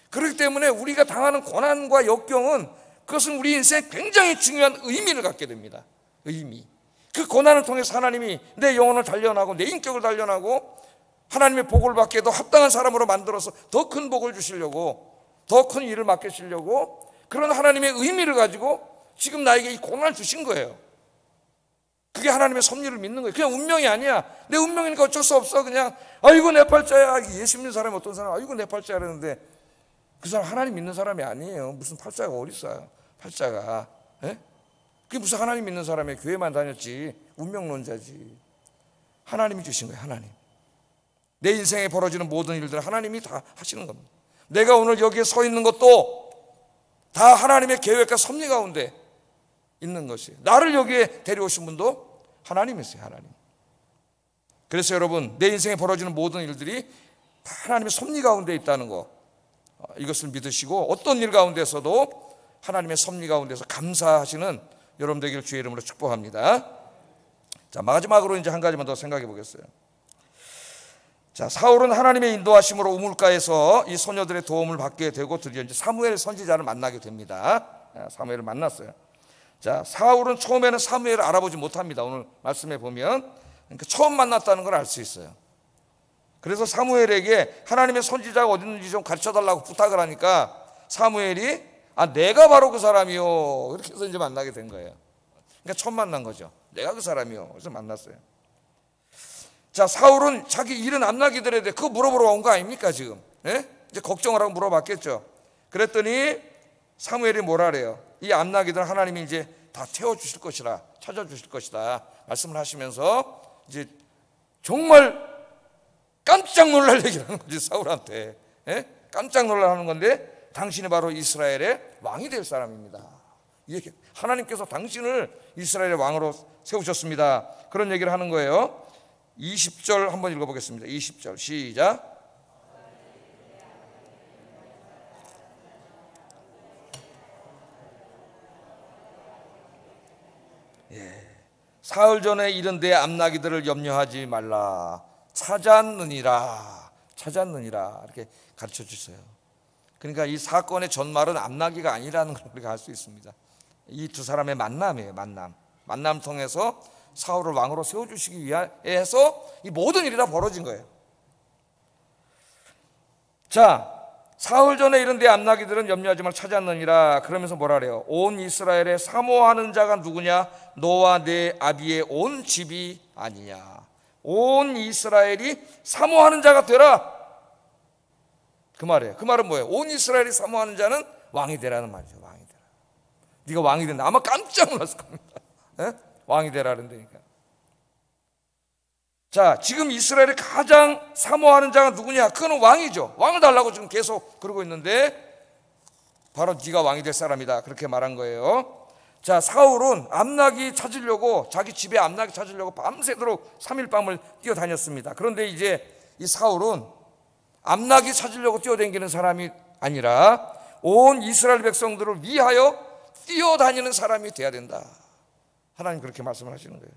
그렇기 때문에 우리가 당하는 고난과 역경은 그것은 우리 인생에 굉장히 중요한 의미를 갖게 됩니다. 의미. 그 고난을 통해서 하나님이 내 영혼을 단련하고 내 인격을 단련하고 하나님의 복을 받기에도 합당한 사람으로 만들어서 더 큰 복을 주시려고 더 큰 일을 맡기시려고 그런 하나님의 의미를 가지고 지금 나에게 이 고난을 주신 거예요. 그게 하나님의 섭리를 믿는 거예요. 그냥 운명이 아니야. 내 운명이니까 어쩔 수 없어. 그냥 아이고 내 팔자야. 예수 믿는 사람이 어떤 사람 아이고 내 팔자야 그러는데 그 사람 하나님 믿는 사람이 아니에요. 무슨 팔자가 어디 있어요. 팔자가. 그게 무슨 하나님 믿는 사람이 교회만 다녔지. 운명론자지. 하나님이 주신 거예요. 하나님. 내 인생에 벌어지는 모든 일들은 하나님이 다 하시는 겁니다. 내가 오늘 여기에 서 있는 것도 다 하나님의 계획과 섭리 가운데 있는 것이에요. 나를 여기에 데려오신 분도 하나님이세요. 하나님. 그래서 여러분, 내 인생에 벌어지는 모든 일들이 다 하나님의 섭리 가운데 있다는 거, 이것을 믿으시고 어떤 일 가운데서도 하나님의 섭리 가운데서 감사하시는 여러분 되기를 주의 이름으로 축복합니다. 자, 마지막으로 이제 한 가지만 더 생각해 보겠어요. 자, 사울은 하나님의 인도하심으로 우물가에서 이 소녀들의 도움을 받게 되고 드디어 이제 사무엘 선지자를 만나게 됩니다. 사무엘을 만났어요. 자, 사울은 처음에는 사무엘을 알아보지 못합니다. 오늘 말씀에 보면 그러니까 처음 만났다는 걸 알 수 있어요. 그래서 사무엘에게 하나님의 선지자가 어디 있는지 좀 가르쳐달라고 부탁을 하니까 사무엘이 내가 바로 그 사람이요, 이렇게 해서 이제 만나게 된 거예요. 그러니까 처음 만난 거죠. 내가 그 사람이요. 그래서 만났어요. 자, 사울은 자기 잃은 암나기들에 대해 그거 물어보러 온 거 아닙니까 지금? 예? 이제 걱정을 하고 물어봤겠죠. 그랬더니 사무엘이 뭐라 그래요? 이 암나기들은 하나님이 이제 다 태워주실 것이라, 찾아주실 것이다 말씀을 하시면서 이제 정말 깜짝 놀랄 얘기를 하는 거지, 사울한테. 예? 깜짝 놀라는 건데, 당신이 바로 이스라엘의 왕이 될 사람입니다. 하나님께서 당신을 이스라엘의 왕으로 세우셨습니다. 그런 얘기를 하는 거예요. 20절 한번 읽어보겠습니다. 20절 시작. 사흘 전에 이른 내 암나기들을 염려하지 말라. 찾았느니라 이렇게 가르쳐 주세요. 그러니까 이 사건의 전말은 암나기가 아니라는 걸 우리가 알 수 있습니다. 이 두 사람의 만남이에요. 만남 통해서 사울을 왕으로 세워주시기 위해서 이 모든 일이 다 벌어진 거예요. 자, 사흘 전에 이른 내 암나기들은 염려하지 말라 찾았느니라. 그러면서 뭐라 그래요? 온 이스라엘에 사모하는 자가 누구냐? 너와 내 아비의 온 집이 아니냐. 온 이스라엘이 사모하는 자가 되라, 그 말이에요. 그 말은 뭐예요? 온 이스라엘이 사모하는 자는 왕이 되라는 말이죠. 왕이 되라. 네가 왕이 된다. 아마 깜짝 놀랐을 겁니다. 에? 왕이 되라는 데니까. 자, 지금 이스라엘이 가장 사모하는 자가 누구냐? 그거는 왕이죠. 왕을 달라고 지금 계속 그러고 있는데 바로 네가 왕이 될 사람이다, 그렇게 말한 거예요. 자, 사울은 암나기 찾으려고, 자기 집에 암나기 찾으려고 밤새도록 3일 밤을 뛰어다녔습니다. 그런데 이제 이 사울은 암나기 찾으려고 뛰어다니는 사람이 아니라 온 이스라엘 백성들을 위하여 뛰어다니는 사람이 돼야 된다. 하나님 그렇게 말씀을 하시는 거예요.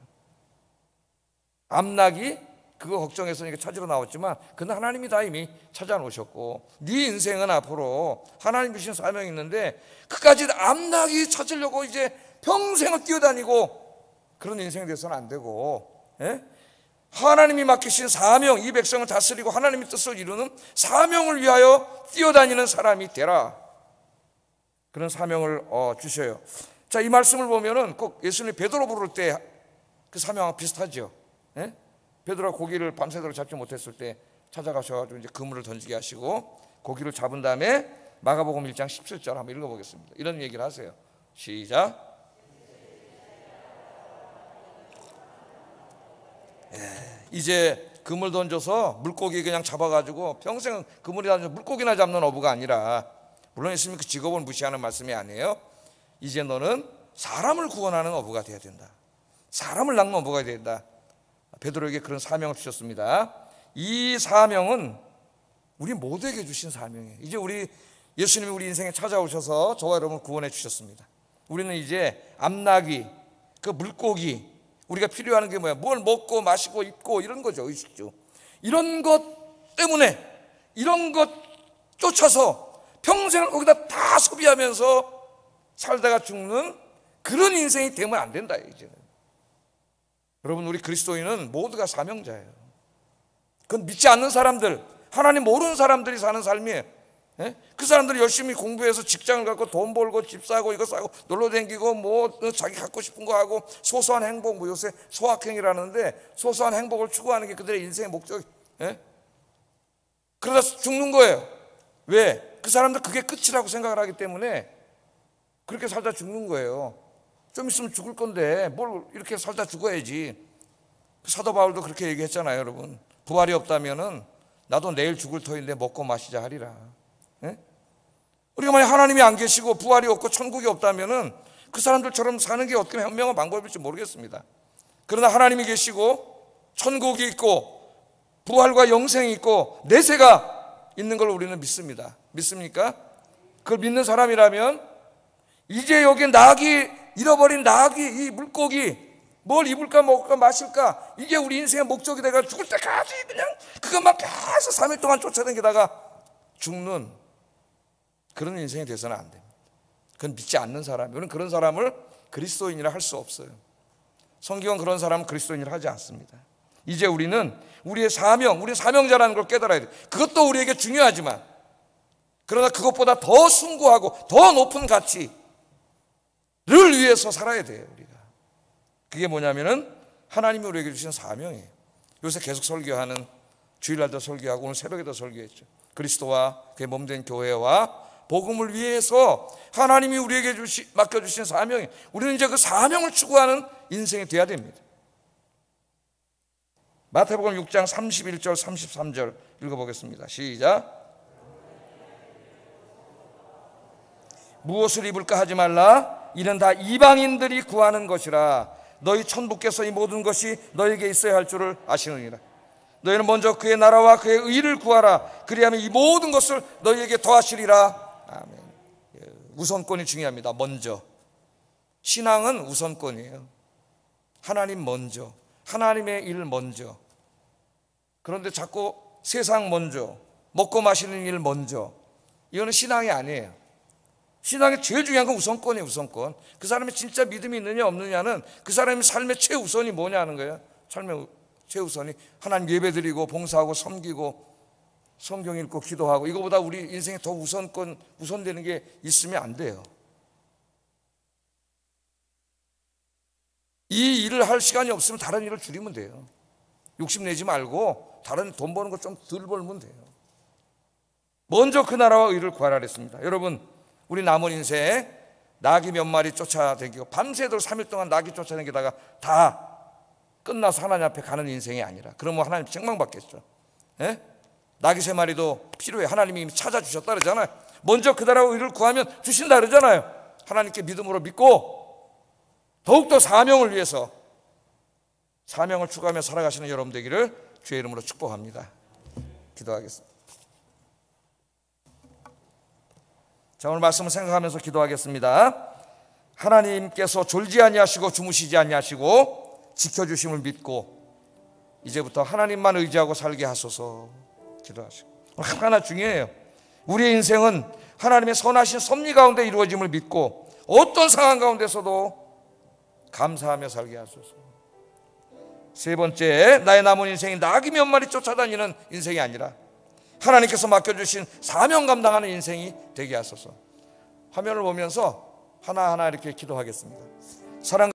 암나기 그거 걱정해서 이렇게 찾으러 나왔지만 그는 하나님이 다 이미 찾아놓으셨고, 네 인생은 앞으로 하나님 주신 사명이 있는데 그까지 암나기 찾으려고 이제 평생을 뛰어다니고 그런 인생이 돼서는 안 되고, 예? 하나님이 맡기신 사명, 이 백성을 다스리고 하나님의 뜻을 이루는 사명을 위하여 뛰어다니는 사람이 되라, 그런 사명을 주셔요. 자, 이 말씀을 보면은 꼭 예수님이 베드로 부를 때 그 사명하고 비슷하죠. 예? 베드로가 고기를 밤새도록 잡지 못했을 때 찾아가셔가지고 이제 그물을 던지게 하시고 고기를 잡은 다음에 마가복음 1장 17절 한번 읽어보겠습니다. 이런 얘기를 하세요. 시작. 이제 그물 던져서 물고기 그냥 잡아가지고 평생 그물에 던져 물고기나 잡는 어부가 아니라, 물론 예수님이 그 직업을 무시하는 말씀이 아니에요. 이제 너는 사람을 구원하는 어부가 되어야 된다. 사람을 낚는 어부가 되어야 된다. 베드로에게 그런 사명을 주셨습니다. 이 사명은 우리 모두에게 주신 사명이에요. 이제 예수님이 우리 인생에 찾아오셔서 저와 여러분을 구원해 주셨습니다. 우리는 이제 암나기, 그 물고기, 우리가 필요한 게 뭐야? 뭘 먹고 마시고 입고 이런 거죠. 의식주. 이런 것 때문에, 이런 것 쫓아서 평생을 거기다 다 소비하면서 살다가 죽는 그런 인생이 되면 안 된다, 이제는. 여러분, 우리 그리스도인은 모두가 사명자예요. 그건 믿지 않는 사람들, 하나님 모르는 사람들이 사는 삶이에요. 예? 그 사람들이 열심히 공부해서 직장을 갖고 돈 벌고 집 사고 이거 사고 놀러 다니고 뭐 자기 갖고 싶은 거 하고 소소한 행복, 뭐 요새 소확행이라는데 소소한 행복을 추구하는 게 그들의 인생의 목적. 예? 그러다 죽는 거예요. 왜? 그 사람들 그게 끝이라고 생각을 하기 때문에 그렇게 살다 죽는 거예요. 좀 있으면 죽을 건데 뭘 이렇게 살다 죽어야지. 사도 바울도 그렇게 얘기했잖아요, 여러분. 부활이 없다면은 나도 내일 죽을 터인데 먹고 마시자 하리라. 예? 우리가 만약 하나님이 안 계시고 부활이 없고 천국이 없다면은 그 사람들처럼 사는 게 어떻게 현명한 방법일지 모르겠습니다. 그러나 하나님이 계시고 천국이 있고 부활과 영생이 있고 내세가 있는 걸 우리는 믿습니다. 믿습니까? 그걸 믿는 사람이라면 이제 여기 낙이, 잃어버린 낙이, 이 물고기 뭘 입을까 먹을까 마실까, 이게 우리 인생의 목적이 돼가 죽을 때까지 그냥 그것만 계속 3일 동안 쫓아다니다가 죽는 그런 인생이 돼서는 안 됩니다. 그건 믿지 않는 사람, 우리는 그런 사람을 그리스도인이라 할 수 없어요. 성경은 그런 사람은 그리스도인이라 하지 않습니다. 이제 우리는 우리의 사명, 우리 사명자라는 걸 깨달아야 돼요. 그것도 우리에게 중요하지만, 그러나 그것보다 더 숭고하고 더 높은 가치를 위해서 살아야 돼요. 우리가 그게 뭐냐면은 하나님이 우리에게 주신 사명이에요. 요새 계속 설교하는, 주일날도 설교하고 오늘 새벽에도 설교했죠. 그리스도와 그의 몸된 교회와 복음을 위해서 하나님이 우리에게 맡겨주신 사명이, 우리는 이제 그 사명을 추구하는 인생이 돼야 됩니다. 마태복음 6장 31절 33절 읽어보겠습니다. 시작. 무엇을 입을까 하지 말라. 이는 다 이방인들이 구하는 것이라. 너희 천부께서 이 모든 것이 너에게 있어야 할 줄을 아시느니라. 너희는 먼저 그의 나라와 그의 의를 구하라. 그리하면 이 모든 것을 너희에게 더하시리라. 아멘. 우선권이 중요합니다. 먼저. 신앙은 우선권이에요. 하나님 먼저, 하나님의 일 먼저. 그런데 자꾸 세상 먼저, 먹고 마시는 일 먼저, 이거는 신앙이 아니에요. 신앙의 제일 중요한 건 우선권이에요. 우선권. 그 사람이 진짜 믿음이 있느냐 없느냐는 그 사람의 삶의 최우선이 뭐냐 하는 거예요. 삶의 최우선이 하나님 예배드리고 봉사하고 섬기고 성경 읽고 기도하고, 이거보다 우리 인생에 더 우선되는 게 있으면 안 돼요. 이 일을 할 시간이 없으면 다른 일을 줄이면 돼요. 욕심내지 말고 다른 돈 버는 거 좀 덜 벌면 돼요. 먼저 그 나라와 의를 구하라 그랬습니다. 여러분, 우리 남은 인생 낙이 몇 마리 쫓아다니고 밤새도록 3일 동안 낙이 쫓아다니다가 다 끝나서 하나님 앞에 가는 인생이 아니라, 그러면 하나님 책망받겠죠. 예? 낙이 3마리도 필요해. 하나님이 이미 찾아주셨다 그러잖아요. 먼저 그 나라와 의를 구하면 주신다 그러잖아요. 하나님께 믿음으로 믿고 더욱더 사명을 위해서 사명을 추구하며 살아가시는 여러분 되기를 주의 이름으로 축복합니다. 기도하겠습니다. 자, 오늘 말씀을 생각하면서 기도하겠습니다. 하나님께서 졸지 아니하시고 주무시지 아니하시고 지켜주심을 믿고 이제부터 하나님만 의지하고 살게 하소서. 기도하시고, 하나 중요해요. 우리의 인생은 하나님의 선하신 섭리 가운데 이루어짐을 믿고 어떤 상황 가운데서도 감사하며 살게 하소서. 세 번째, 나의 남은 인생이 낙이 몇 마리 쫓아다니는 인생이 아니라 하나님께서 맡겨주신 사명 감당하는 인생이 되게 하소서. 화면을 보면서 하나하나 이렇게 기도하겠습니다. 사랑